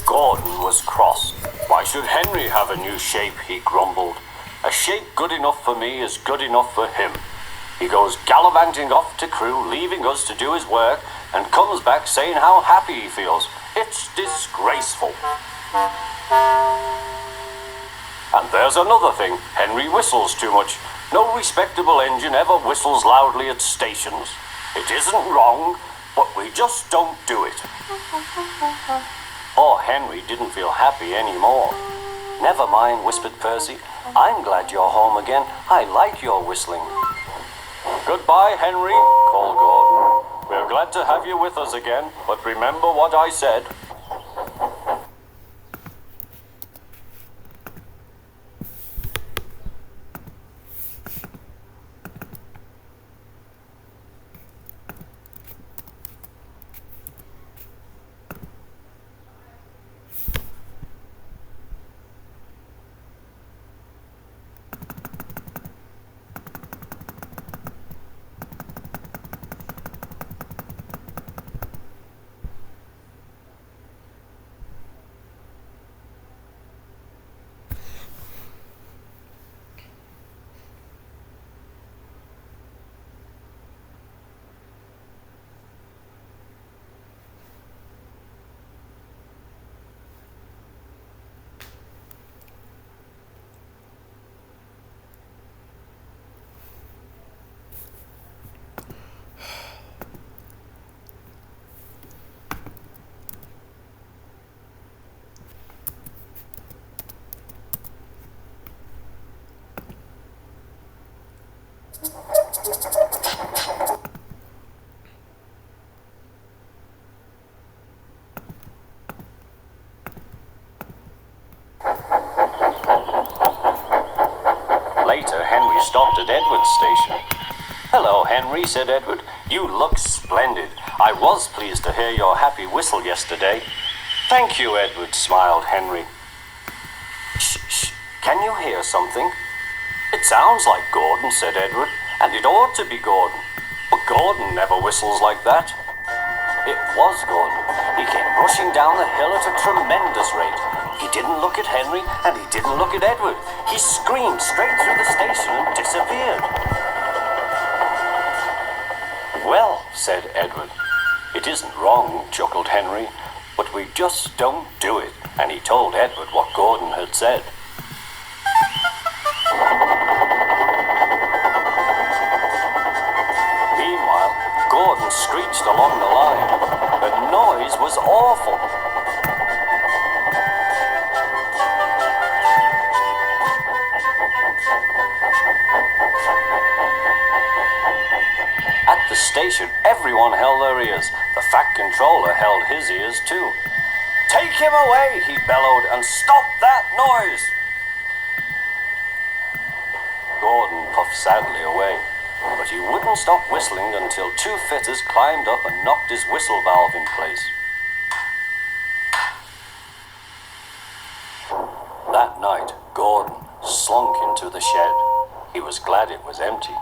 Gordon was cross. Why should Henry have a new shape, he grumbled. A shape good enough for me is good enough for him. He goes gallivanting off to crew, leaving us to do his work, and comes back saying how happy he feels. It's disgraceful. And there's another thing. Henry whistles too much. No respectable engine ever whistles loudly at stations. It isn't wrong, but we just don't do it. Poor Henry didn't feel happy anymore. Never mind, whispered Percy. I'm glad you're home again. I like your whistling. Goodbye, Henry, called Gordon. We're glad to have you with us again, but remember what I said. Later, Henry stopped at Edward's station. Hello, Henry, said Edward. You look splendid. I was pleased to hear your happy whistle yesterday. Thank you, Edward, smiled Henry. Shh, shh. Can you hear something? It sounds like Gordon, said Edward, and it ought to be Gordon. But Gordon never whistles like that. It was Gordon. He came rushing down the hill at a tremendous rate. He didn't look at Henry, and he didn't look at Edward. He screamed straight through the station and disappeared. Well, said Edward. It isn't wrong, chuckled Henry, but we just don't do it. And he told Edward what Gordon had said. Meanwhile, Gordon screeched along the line. The noise was awful. At the station, everyone held their ears. The Fat Controller held his ears too. Take him away, he bellowed, and stop that noise! Gordon puffed sadly away, but he wouldn't stop whistling until two fitters climbed up and knocked his whistle valve in place. That night, Gordon slunk into the shed. He was glad it was empty.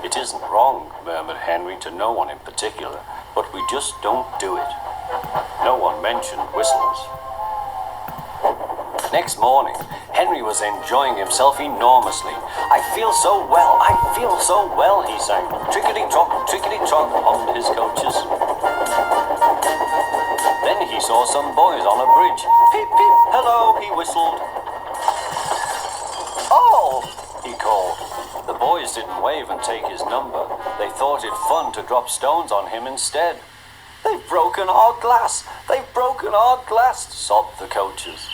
It isn't wrong, murmured Henry to no one in particular, but we just don't do it. No one mentioned whistles. Next morning, Henry was enjoying himself enormously. I feel so well, he sang. Trickety-trot, hummed his coaches. Then he saw some boys on a bridge. Peep, peep, hello, he whistled. Oh, he called. The boys didn't wave and take his number. They thought it fun to drop stones on him instead. They've broken our glass, sobbed the coaches.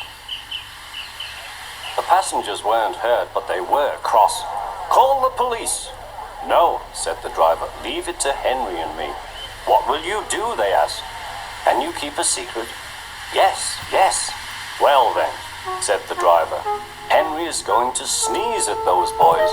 The passengers weren't hurt, but they were cross. Call the police. No, said the driver. Leave it to Henry and me. What will you do, they asked. Can you keep a secret? Yes. Well then, said the driver. Henry is going to sneeze at those boys.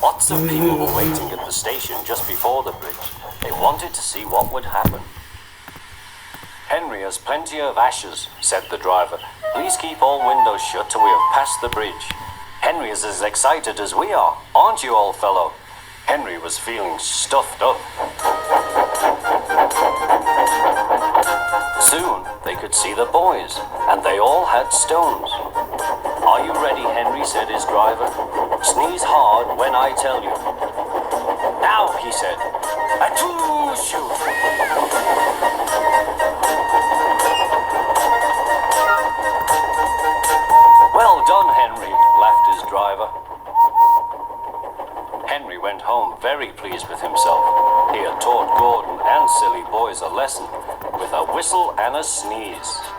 Lots of people were waiting at the station just before the bridge. They wanted to see what would happen. Henry has plenty of ashes, said the driver. Please keep all windows shut till we have passed the bridge. Henry is as excited as we are, aren't you, old fellow? Henry was feeling stuffed up. Soon they could see the boys, and they all had stones. Are you ready, Henry, said his driver. Sneeze hard when I tell you. Now, he said. Achoo, shoot! Well done, Henry, laughed his driver. Henry went home very pleased with himself. He had taught Gordon and silly boys a lesson with a whistle and a sneeze.